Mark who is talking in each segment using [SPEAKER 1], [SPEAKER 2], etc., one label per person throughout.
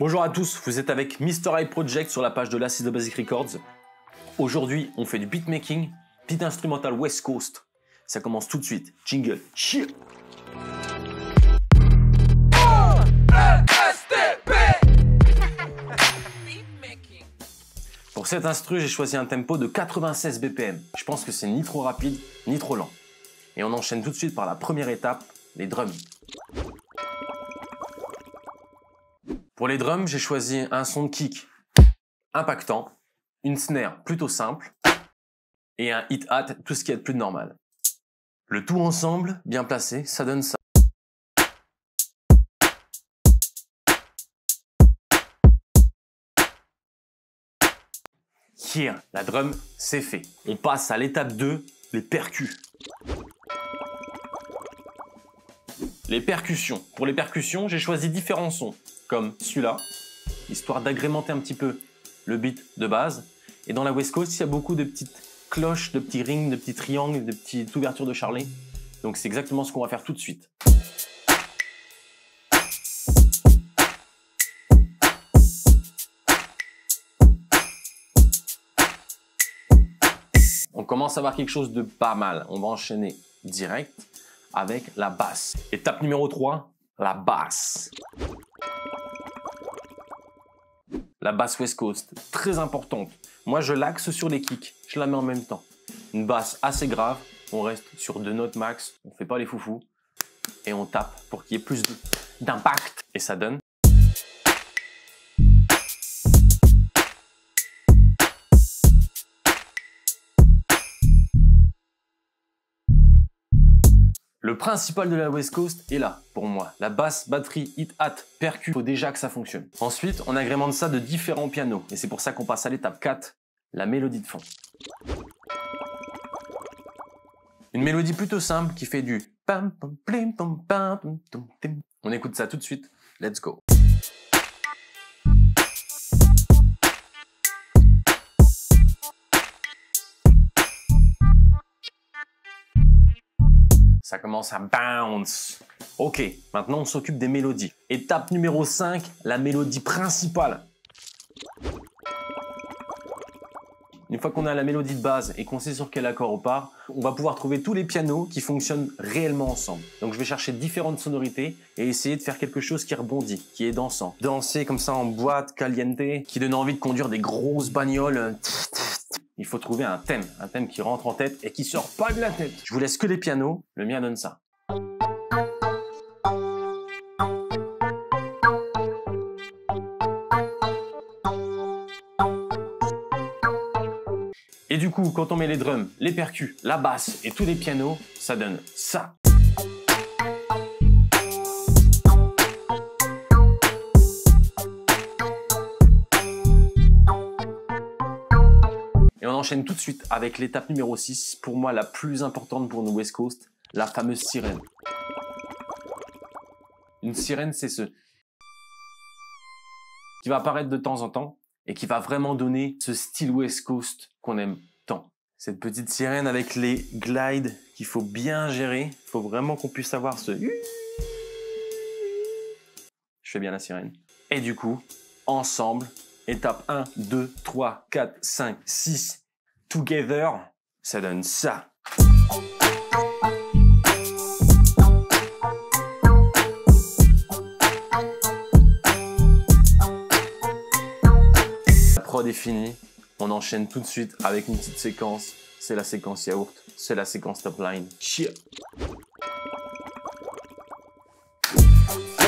[SPEAKER 1] Bonjour à tous, vous êtes avec Mr. I Project sur la page de l'Acid Basic Records. Aujourd'hui, on fait du beatmaking, beat instrumental West Coast. Ça commence tout de suite. Jingle. Chill. Pour cet instru, j'ai choisi un tempo de 96 BPM. Je pense que c'est ni trop rapide, ni trop lent. Et on enchaîne tout de suite par la première étape, les drums. Pour les drums, j'ai choisi un son de kick impactant, une snare plutôt simple et un hit-hat, tout ce qui est de plus normal. Le tout ensemble, bien placé, ça donne ça. Here, la drum, c'est fait. On passe à l'étape 2, les percus. Les percussions. Pour les percussions, j'ai choisi différents sons, comme celui-là, histoire d'agrémenter un petit peu le beat de base. Et dans la West Coast, il y a beaucoup de petites cloches, de petits rings, de petits triangles, de petites ouvertures de Charlet. Donc c'est exactement ce qu'on va faire tout de suite. On commence à avoir quelque chose de pas mal. On va enchaîner direct avec la basse. Étape numéro 3, la basse. La basse West Coast, très importante. Moi, je l'axe sur les kicks. Je la mets en même temps. Une basse assez grave. On reste sur 2 notes max. On ne fait pas les foufous. Et on tape pour qu'il y ait plus d'impact. Et ça donne. Le principal de la West Coast est là, pour moi. La basse, batterie, hit-hat, percu, il faut déjà que ça fonctionne. Ensuite, on agrémente ça de différents pianos. Et c'est pour ça qu'on passe à l'étape 4, la mélodie de fond. Une mélodie plutôt simple qui fait du pam pam plim pam pam pam pam pam. On écoute ça tout de suite. Let's go. Ça commence à bounce. Ok, maintenant on s'occupe des mélodies. Étape numéro 5, la mélodie principale. Une fois qu'on a la mélodie de base et qu'on sait sur quel accord on part, on va pouvoir trouver tous les pianos qui fonctionnent réellement ensemble. Donc je vais chercher différentes sonorités et essayer de faire quelque chose qui rebondit, qui est dansant. Danser comme ça en boîte, caliente, qui donne envie de conduire des grosses bagnoles. Il faut trouver un thème qui rentre en tête et qui sort pas de la tête. Je vous laisse que les pianos, le mien donne ça. Et du coup, quand on met les drums, les percus, la basse et tous les pianos, ça donne ça. Et on enchaîne tout de suite avec l'étape numéro 6, pour moi la plus importante pour nous West Coast, la fameuse sirène. Une sirène, c'est ce qui va apparaître de temps en temps et qui va vraiment donner ce style West Coast qu'on aime tant. Cette petite sirène avec les glides qu'il faut bien gérer, il faut vraiment qu'on puisse avoir ce... Je fais bien la sirène. Et du coup, ensemble, étape 1, 2, 3, 4, 5, 6, together, ça donne ça. La prod est finie, on enchaîne tout de suite avec une petite séquence. C'est la séquence yaourt, c'est la séquence top line. Cheer.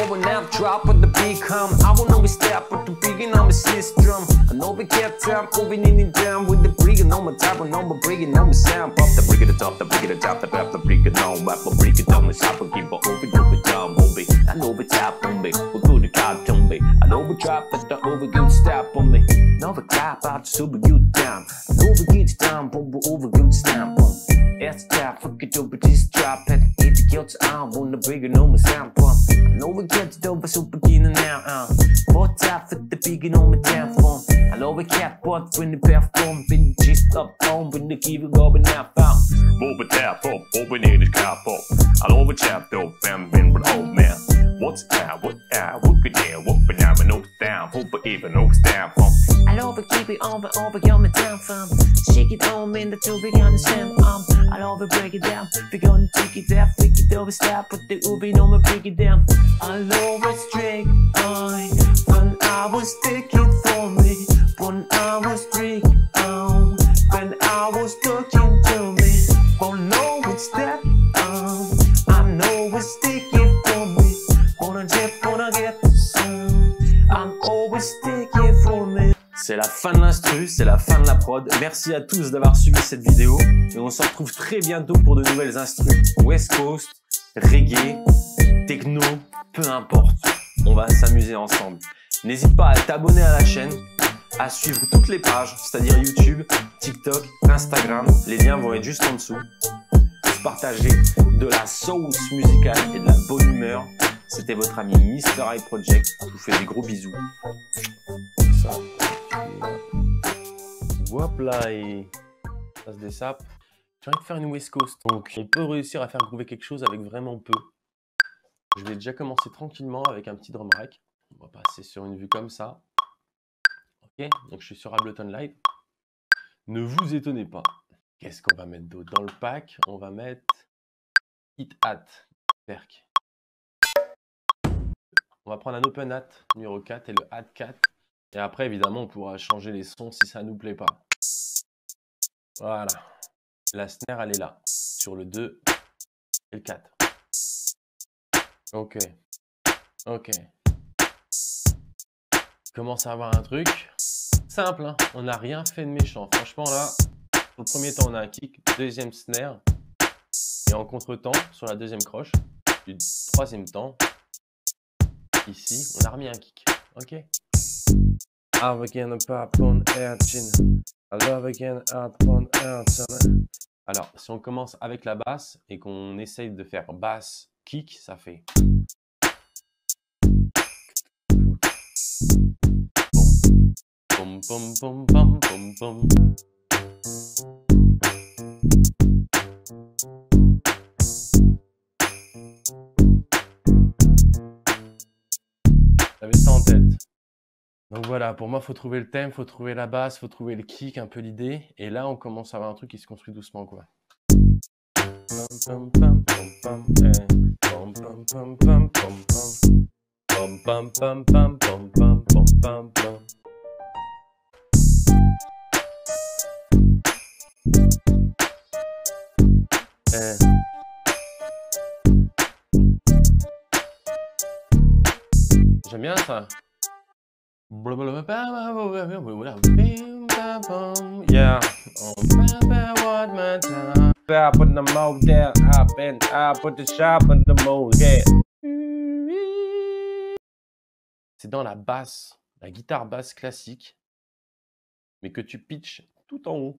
[SPEAKER 2] When that drop with the beat come, I will know we step with the beating on the system. I know we kept time moving in and down with the breaking on my top, and on my breaking on the sound. Pop the break at the top, the break at the top, the pep, the break it on, rap, the break it on the shop, and keep it over, do it down, move it. I know we tap on me, we do the cop on me. I know we drop at the over good step on me. Know we clap out the super good down. I know we get down, boom, over good stamp on. It's time, fuck it over this drop, and if you get on, wanna break it on my sound pump. I know we get it over super beginner now, But time for the big on my damn phone. I know we can't but when the perform, been just up on when the keep it going now found.
[SPEAKER 3] Move it tap up, open it is cap up. I know we tap up, bam, been with old man. What's that? What could there? What but now I know down. even though it's down from.
[SPEAKER 2] I'll over keep it over, you're my down from. Shake it home in the two, we understand. I'll over break it down. We're gonna take it down, freak it over, stop, put the ubi, no more break it down. I'll over straight on. When I was taking for me, when I was break on, when I was talking to me, oh no, it's that. I know it's sticking for me. Wanna get some. I'm always sticking for me.
[SPEAKER 1] C'est la fin de l'instru, c'est la fin de la prod. Merci à tous d'avoir suivi cette vidéo et on se retrouve très bientôt pour de nouvelles instrus. West Coast, reggae, techno, peu importe. On va s'amuser ensemble. N'hésite pas à t'abonner à la chaîne, à suivre toutes les pages, c'est-à-dire YouTube, TikTok, Instagram. Les liens vont être juste en dessous. Partager de la sauce musicale et de la bonne humeur. C'était votre ami Mr. I Project. Je vous fais des gros bisous. Ça. Hop là, et ça se dessape. J'ai envie de faire une West Coast. Donc, on peut réussir à faire groover quelque chose avec vraiment peu. Je vais déjà commencer tranquillement avec un petit drum rack. On va passer sur une vue comme ça. Ok, donc je suis sur Ableton Live. Ne vous étonnez pas. Qu'est-ce qu'on va mettre d'autre? Dans le pack, on va mettre Hit Hat, Perk. On va prendre un Open Hat numéro 4 et le Hat 4. Et après, évidemment, on pourra changer les sons si ça ne nous plaît pas. Voilà. La snare, elle est là, sur le 2 et le 4. Ok. Ok. Commence à avoir un truc simple, hein. On n'a rien fait de méchant. Franchement, là, pour le premier temps, on a un kick, deuxième snare. Et en contre-temps, sur la deuxième croche, du troisième temps, ici, on a remis un kick. Ok. Alors, si on commence avec la basse et qu'on essaye de faire basse, kick, ça fait. Pom pom pom pom pom pom. J'avais ça en tête. Donc voilà, pour moi, il faut trouver le thème, il faut trouver la basse, il faut trouver le kick, un peu l'idée. Et là, on commence à avoir un truc qui se construit doucement, quoi. J'aime bien ça. Yeah. I put the mode there, I put the shop in the mode, yeah. C'est dans la basse, la guitare basse classique, mais que tu pitches tout en haut.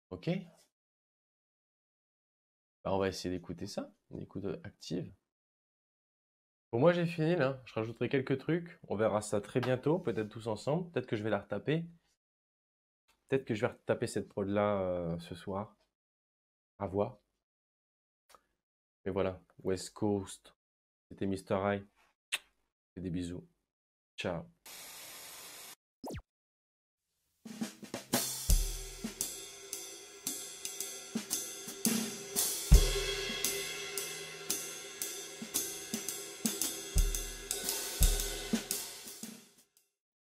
[SPEAKER 1] Ok. Bah, on va essayer d'écouter ça, une écoute active. Pour moi, j'ai fini là. Je rajouterai quelques trucs. On verra ça très bientôt, peut-être tous ensemble. Peut-être que je vais la retaper. Peut-être que je vais retaper cette prod là ce soir. À voir. Mais voilà, West Coast. C'était Mr. I. Et des bisous. Ciao.